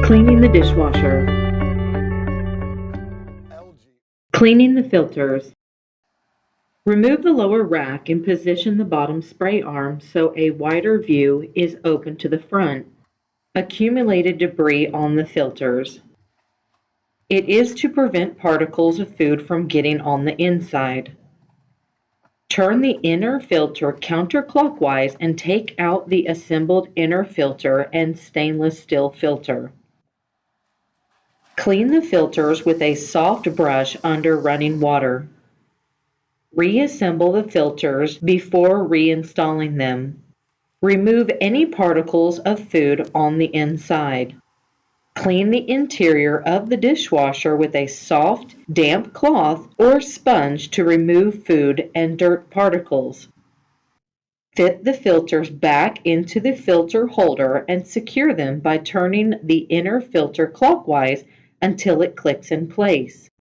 Cleaning the dishwasher. Cleaning the filters. Remove the lower rack and position the bottom spray arm so a wider view is open to the front. Accumulated debris on the filters. It is to prevent particles of food from getting on the inside. Turn the inner filter counterclockwise and take out the assembled inner filter and stainless steel filter. Clean the filters with a soft brush under running water. Reassemble the filters before reinstalling them. Remove any particles of food on the inside. Clean the interior of the dishwasher with a soft, damp cloth or sponge to remove food and dirt particles. Fit the filters back into the filter holder and secure them by turning the inner filter clockwise until it clicks in place.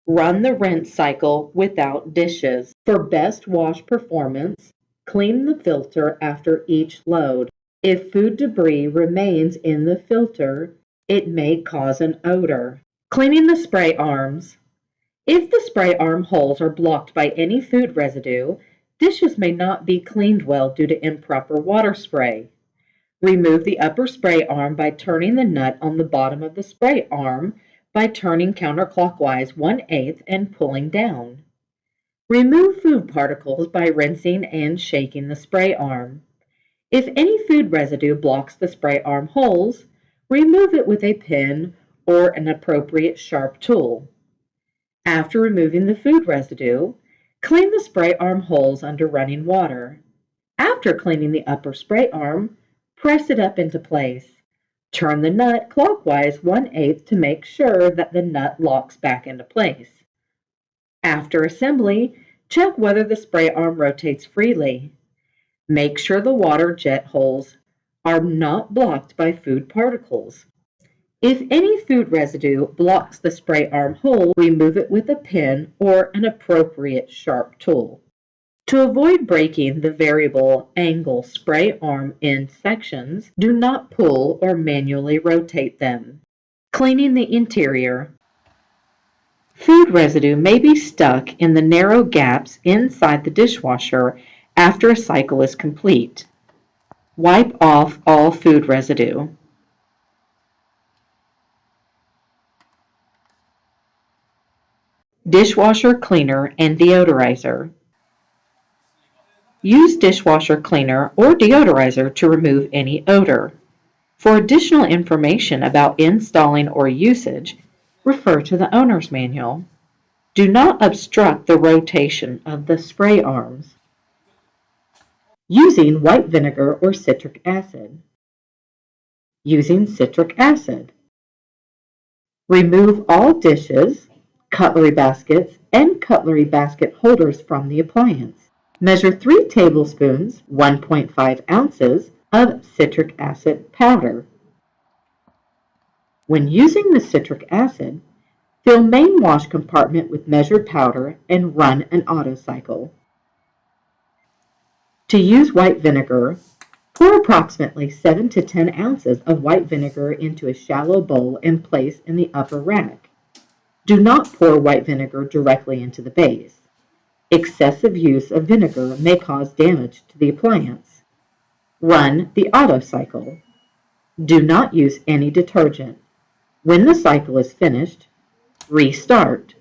Run the rinse cycle without dishes. For best wash performance, clean the filter after each load. If food debris remains in the filter, it may cause an odor. Cleaning the spray arms. If the spray arm holes are blocked by any food residue, dishes may not be cleaned well due to improper water spray. Remove the upper spray arm by turning the nut on the bottom of the spray arm by turning counterclockwise 1/8 and pulling down. Remove food particles by rinsing and shaking the spray arm. If any food residue blocks the spray arm holes, remove it with a pen or an appropriate sharp tool. After removing the food residue, clean the spray arm holes under running water. After cleaning the upper spray arm, press it up into place. Turn the nut clockwise 1/8 to make sure that the nut locks back into place. After assembly, check whether the spray arm rotates freely. Make sure the water jet holes are not blocked by food particles. If any food residue blocks the spray arm hole, remove it with a pen or an appropriate sharp tool. To avoid breaking the variable angle spray arm end sections, do not pull or manually rotate them. Cleaning the interior. Food residue may be stuck in the narrow gaps inside the dishwasher after a cycle is complete. Wipe off all food residue. Dishwasher cleaner and deodorizer. Use dishwasher cleaner or deodorizer to remove any odor. For additional information about installing or usage, refer to the owner's manual. Do not obstruct the rotation of the spray arms. Using white vinegar or citric acid. Using citric acid. Remove all dishes, cutlery baskets, and cutlery basket holders from the appliance. Measure 3 tablespoons, 1.5 ounces of citric acid powder. When using the citric acid, fill main wash compartment with measured powder and run an auto cycle. To use white vinegar, pour approximately 7 to 10 ounces of white vinegar into a shallow bowl and place in the upper rack. Do not pour white vinegar directly into the base. Excessive use of vinegar may cause damage to the appliance. Run the auto cycle. Do not use any detergent. When the cycle is finished, restart.